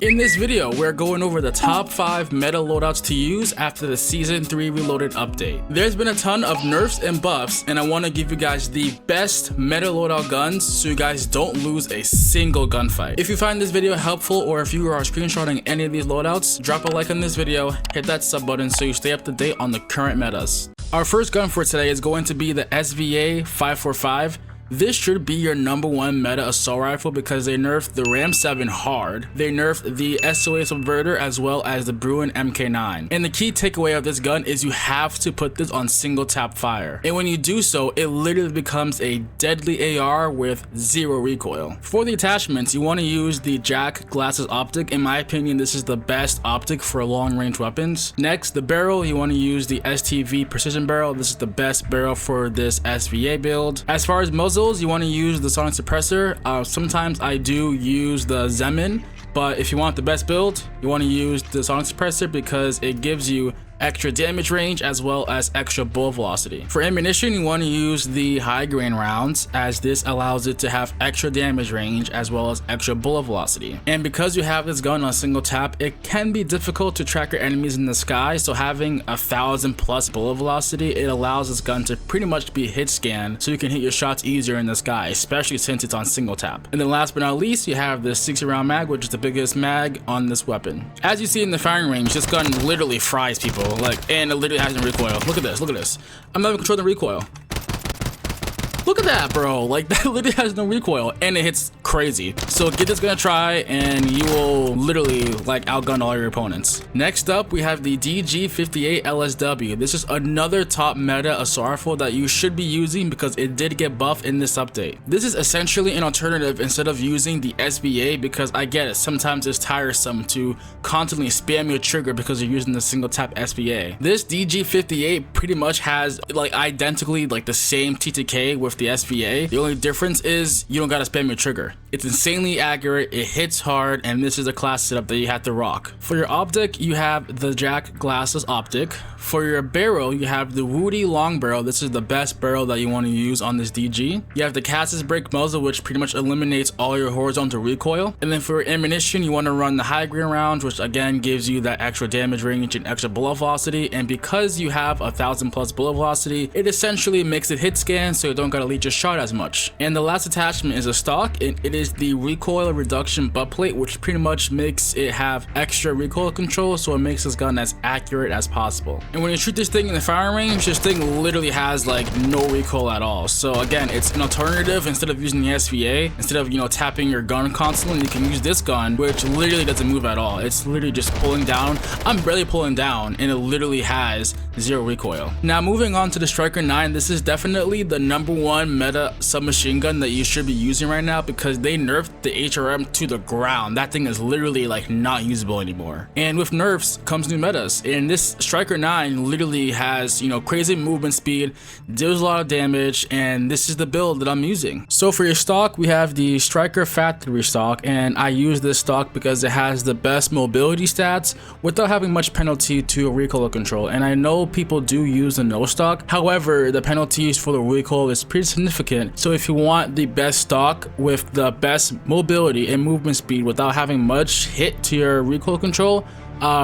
In this video, we're going over the top 5 meta loadouts to use after the Season 3 Reloaded update. There's been a ton of nerfs and buffs, and I want to give you guys the best meta loadout guns so you guys don't lose a single gunfight. If you find this video helpful or if you are screenshotting any of these loadouts, drop a like on this video, hit that sub button so you stay up to date on the current metas. Our first gun for today is going to be the SVA 545. This should be your #1 meta assault rifle because they nerfed the Ram 7 hard. They nerfed the SOA Subverter as well as the Bruin MK9. And the key takeaway of this gun is you have to put this on single tap fire. And when you do so, it literally becomes a deadly AR with 0 recoil. For the attachments, you want to use the Jack Glasses optic. In my opinion, this is the best optic for long range weapons. Next, the barrel, you want to use the STV Precision Barrel. This is the best barrel for this SVA build. As far as muzzle, you want to use the sonic suppressor. Sometimes I do use the Zemin, but if you want the best build, you want to use the sonic suppressor because it gives you extra damage range as well as extra bullet velocity. For ammunition, you want to use the high grain rounds as this allows it to have extra damage range as well as extra bullet velocity. And because you have this gun on single tap, it can be difficult to track your enemies in the sky, so having 1,000+ bullet velocity, it allows this gun to pretty much be hit scan so you can hit your shots easier in the sky, especially since it's on single tap. And then last but not least, you have the 60 round mag, which is the biggest mag on this weapon. As you see in the firing range, this gun literally fries people. And it literally has no recoil. Look at this, look at this. I'm not even controlling the recoil. Look at that, bro. Like, that literally has no recoil and it hits crazy. So give this gun a try and you will literally like outgun all your opponents. Next up, we have the DG58 LSW. This is another top meta assault rifle that you should be using because it did get buffed in this update. This is essentially an alternative instead of using the SVA because I get it, sometimes it's tiresome to constantly spam your trigger because you're using the single tap SVA. This DG58 pretty much has like identically like the same TTK with the SVA. The only difference is you don't gotta spam your trigger. It's insanely accurate, it hits hard, and this is a class setup that you have to rock. For your optic, you have the Jack Glasses optic. For your barrel, you have the Woody long barrel. This is the best barrel that you want to use on this DG. You have the Cassis brake muzzle, which pretty much eliminates all your horizontal recoil. And then for ammunition, you want to run the high grain rounds, which again gives you that extra damage range and extra bullet velocity. And because you have 1,000+ bullet velocity, it essentially makes it hit scan so you don't gotta lead your shot as much. And the last attachment is a stock, and it is the recoil reduction butt plate, which pretty much makes it have extra recoil control, so it makes this gun as accurate as possible. And when you shoot this thing in the firing range, this thing literally has like no recoil at all. So again, it's an alternative. Instead of using the SVA, instead of tapping your gun constantly, you can use this gun, which literally doesn't move at all. It's literally just pulling down. I'm barely pulling down, and it literally has 0 recoil. Now moving on to the Striker 9, this is definitely the #1 meta submachine gun that you should be using right now because they nerfed the HRM to the ground. That thing is literally like not usable anymore. And with nerfs comes new metas, and this Striker 9 literally has crazy movement speed, deals a lot of damage, and this is the build that I'm using. So for your stock, we have the Striker Factory stock, and I use this stock because it has the best mobility stats without having much penalty to recoil control. And I know people do use the no stock, however the penalties for the recoil is pretty significant. So if you want the best stock with the best mobility and movement speed without having much hit to your recoil control,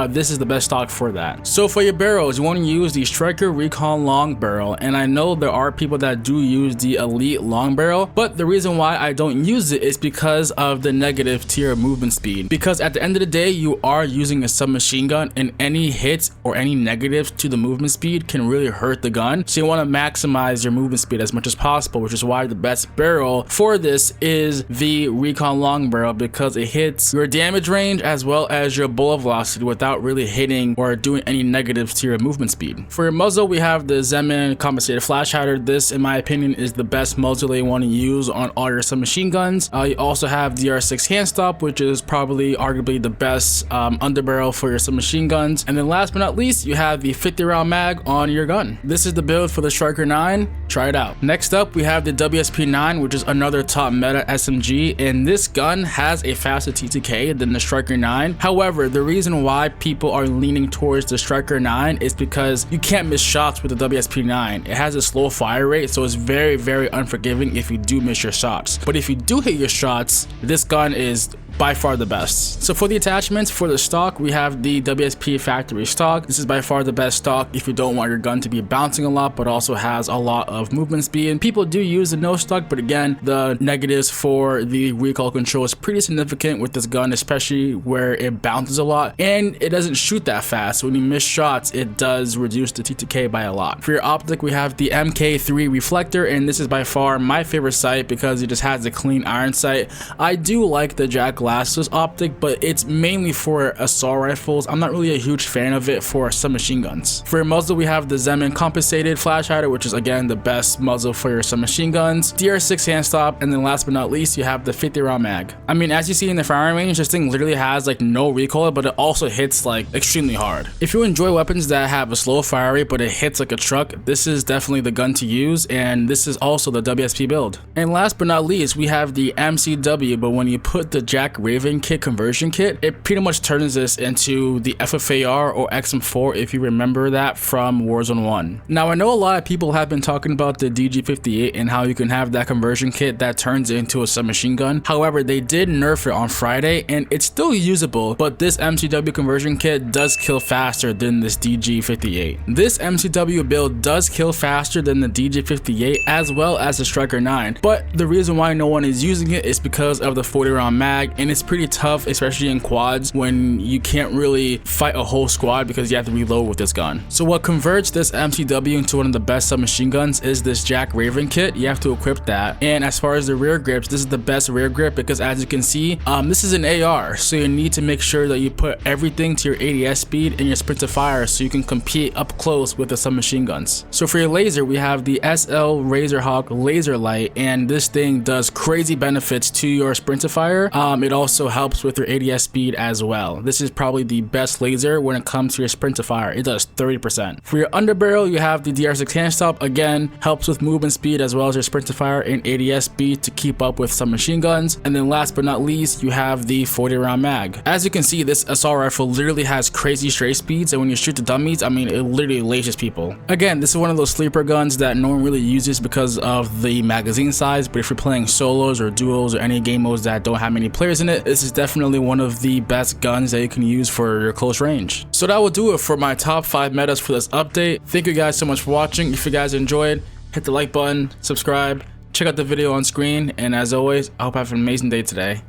this is the best stock for that. So for your barrels, you want to use the Striker Recon long barrel, and I know there are people that do use the Elite long barrel, but the reason why I don't use it is because of the negative to your movement speed. Because at the end of the day, you are using a submachine gun, and any hits or any negatives to the movement speed can really hurt the gun. So you want to maximize your movement speed as much as possible, which is why the best barrel for this is the Recon long barrel because it hits your damage range as well as your bullet velocity without really hitting or doing any negatives to your movement speed. For your muzzle, we have the Zemin compensated flash hider. This, in my opinion, is the best muzzle that you want to use on all your submachine guns. You also have the R6 hand stop, which is probably arguably the best underbarrel for your submachine guns. And then last but not least, you have the 50 round mag on your gun. This is the build for the Striker 9. Try it out. Next up, we have the WSP9, which is another top meta SMG, and this gun has a faster TTK than the Striker 9. However, the reason why why people are leaning towards the Striker 9 is because you can't miss shots with the WSP9. It has a slow fire rate, so it's very, very unforgiving if you do miss your shots. But if you do hit your shots, this gun is by far the best. So for the attachments, for the stock, we have the WSP factory stock. This is by far the best stock if you don't want your gun to be bouncing a lot, but also has a lot of movement speed. And people do use the no stock, but again, the negatives for the recoil control is pretty significant with this gun, especially where it bounces a lot and it doesn't shoot that fast. So when you miss shots, it does reduce the T2K by a lot. For your optic, we have the MK3 reflector, and this is by far my favorite sight because it just has a clean iron sight. I do like the Jack Glasses optic, but it's mainly for assault rifles. I'm not really a huge fan of it for submachine guns. For your muzzle, we have the Zeman compensated flash hider, which is again the best muzzle for your submachine guns, DR6 hand stop, and then last but not least, you have the 50 round mag. I mean, as you see in the firing range, this thing literally has like no recoil, but it also hits like extremely hard. If you enjoy weapons that have a slow fire rate, but it hits like a truck, this is definitely the gun to use, and this is also the WSP build. And last but not least, we have the MCW, but when you put the Jack Raven kit conversion kit, it pretty much turns this into the FFAR or XM4 if you remember that from Warzone 1. Now I know a lot of people have been talking about the DG58 and how you can have that conversion kit that turns into a submachine gun. However, they did nerf it on Friday and it's still usable, but this MCW conversion kit does kill faster than this DG58. This MCW build does kill faster than the DG58 as well as the Striker 9, but the reason why no one is using it is because of the 40 round mag, and it's pretty tough, especially in quads when you can't really fight a whole squad because you have to reload with this gun. So what converts this MCW into one of the best submachine guns is this Jack Raven kit. You have to equip that. And as far as the rear grips, this is the best rear grip because as you can see, this is an AR, so you need to make sure that you put everything to your ADS speed and your sprint to fire so you can compete up close with the submachine guns. So for your laser, we have the SL Razorhawk laser light, and this thing does crazy benefits to your sprint to fire. It also helps with your ADS speed as well. This is probably the best laser when it comes to your sprint to fire. It does 30%. For your underbarrel, you have the DR6 hand stop, again helps with movement speed as well as your sprint to fire and ADS speed to keep up with some machine guns. And then last but not least, you have the 40 round mag. As you can see, this assault rifle literally has crazy straight speeds, and when you shoot the dummies, I mean, it literally lasers people. Again, this is one of those sleeper guns that no one really uses because of the magazine size, but if you're playing solos or duos or any game modes that don't have many players in it, this is definitely one of the best guns that you can use for your close range. So that will do it for my top 5 metas for this update. Thank you guys so much for watching. If you guys enjoyed, hit the like button, subscribe, check out the video on screen, and as always, I hope you have an amazing day today.